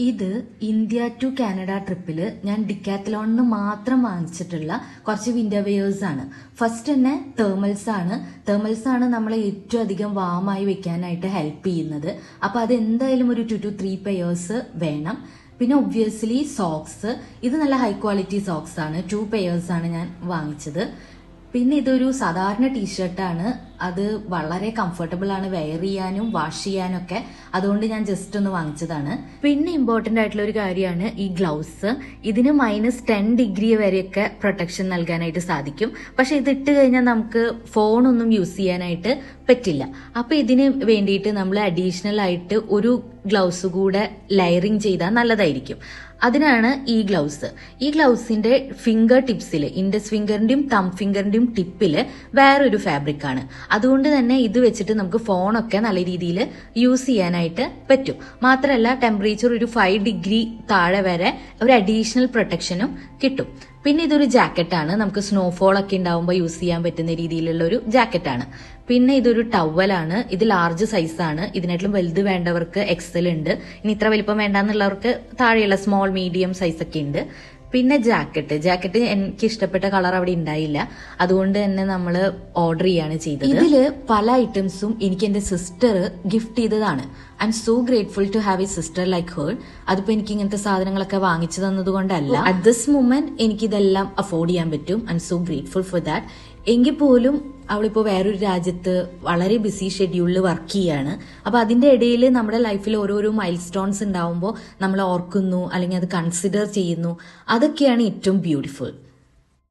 ഇത് India to Canada ട്രിപ്പിൽ ഞാൻ ഡിക്കാത്തലോണിന് മാത്രം വാങ്ങിച്ചിട്ടുള്ള കുറച്ച് വിന്റർ വെയേഴ്സ് ആണ്. ഫസ്റ്റ് തന്നെ തേർമൽസ് ആണ് നമ്മളെ ഏറ്റവും അധികം വാമായി വെക്കാനായിട്ട് ഹെൽപ്പ് ചെയ്യുന്നത്. അപ്പൊ അത് എന്തായാലും ഒരു 2 to 3 പെയേഴ്സ് വേണം. പിന്നെ ഒബ്വിയസ്ലി സോക്സ്, ഇത് നല്ല ഹൈ ക്വാളിറ്റി സോക്സ് ആണ്. 2 പെയേഴ്സ് ആണ് ഞാൻ വാങ്ങിച്ചത്. പിന്നെ ഇതൊരു സാധാരണ ടീഷർട്ടാണ്. അത് വളരെ കംഫർട്ടബിൾ ആണ് വെയർ ചെയ്യാനും വാഷ് ചെയ്യാനും ഒക്കെ. അതുകൊണ്ട് ഞാൻ ജസ്റ്റ് ഒന്ന് വാങ്ങിച്ചതാണ്. പിന്നെ ഇമ്പോർട്ടന്റ് ആയിട്ടുള്ള ഒരു കാര്യമാണ് ഈ ഗ്ലൗസ്. ഇതിന് -10 വരെയൊക്കെ പ്രൊട്ടക്ഷൻ നൽകാനായിട്ട് സാധിക്കും. പക്ഷെ ഇത് ഇട്ട് കഴിഞ്ഞാൽ നമുക്ക് ഫോണൊന്നും യൂസ് ചെയ്യാനായിട്ട് പറ്റില്ല. അപ്പൊ ഇതിന് വേണ്ടിയിട്ട് നമ്മൾ അഡീഷണൽ ആയിട്ട് ഒരു ഗ്ലൗസ് കൂടെ ലെയറിങ് ചെയ്താൽ നല്ലതായിരിക്കും. അതിനാണ് ഈ ഗ്ലൗസ്. ഈ ഗ്ലൗസിന്റെ ഫിംഗർ ടിപ്സിൽ, ഇൻഡസ് ഫിംഗറിന്റെയും തം ഫിംഗറിന്റെയും ടിപ്പില് വേറൊരു ഫാബ്രിക് ആണ്. അതുകൊണ്ട് തന്നെ ഇത് വെച്ചിട്ട് നമുക്ക് ഫോണൊക്കെ നല്ല രീതിയിൽ യൂസ് ചെയ്യാനായിട്ട് പറ്റും. മാത്രമല്ല ടെമ്പറേച്ചർ ഒരു 5 ഡിഗ്രി താഴെ വരെ ഒരു അഡീഷണൽ പ്രൊട്ടക്ഷനും കിട്ടും. പിന്നെ ഇതൊരു ജാക്കറ്റാണ്. നമുക്ക് സ്നോഫോൾ ഒക്കെ ഉണ്ടാവുമ്പോൾ യൂസ് ചെയ്യാൻ പറ്റുന്ന രീതിയിലുള്ള ഒരു ജാക്കറ്റാണ്. പിന്നെ ഇതൊരു ടവലാണ്. ഇത് ലാർജ് സൈസാണ്. ഇതിനായിട്ടും വലുത് വേണ്ടവർക്ക് എക്സൽ ഉണ്ട്. ഇനി ഇത്ര വലിപ്പം വേണ്ടെന്നുള്ളവർക്ക് താഴെയുള്ള സ്മോൾ മീഡിയം സൈസ് ഒക്കെ ഉണ്ട്. പിന്നെ ജാക്കറ്റ് എനിക്ക് ഇഷ്ടപ്പെട്ട കളർ അവിടെ ഉണ്ടായില്ല. അതുകൊണ്ട് തന്നെ നമ്മൾ ഓർഡർ ചെയ്യാണ് ചെയ്തത്. ഇതില് പല ഐറ്റംസും എനിക്ക് എന്റെ സിസ്റ്റർ ഗിഫ്റ്റ് ചെയ്തതാണ്. I am so grateful to have a sister like her. അതിപ്പോ എനിക്ക് ഇങ്ങനത്തെ സാധനങ്ങളൊക്കെ വാങ്ങിച്ചു തന്നത് കൊണ്ടല്ല, അറ്റ് ദിസ് മൊമെന്റ് എനിക്ക് ഇതെല്ലാം അഫോർഡ് ചെയ്യാൻ പറ്റും. I am so grateful for that. എങ്കിൽ പോലും അവളിപ്പോ വേറൊരു രാജ്യത്ത് വളരെ ബിസി ഷെഡ്യൂളിൽ വർക്ക് ചെയ്യാണ്. അപ്പൊ അതിന്റെ ഇടയിൽ നമ്മുടെ ലൈഫിൽ ഓരോരോ മൈൽ സ്റ്റോൺസ് ഉണ്ടാവുമ്പോൾ നമ്മൾ ഓർക്കുന്നു, അല്ലെങ്കിൽ അത് കൺസിഡർ ചെയ്യുന്നു. അതൊക്കെയാണ് ഏറ്റവും ബ്യൂട്ടിഫുൾ.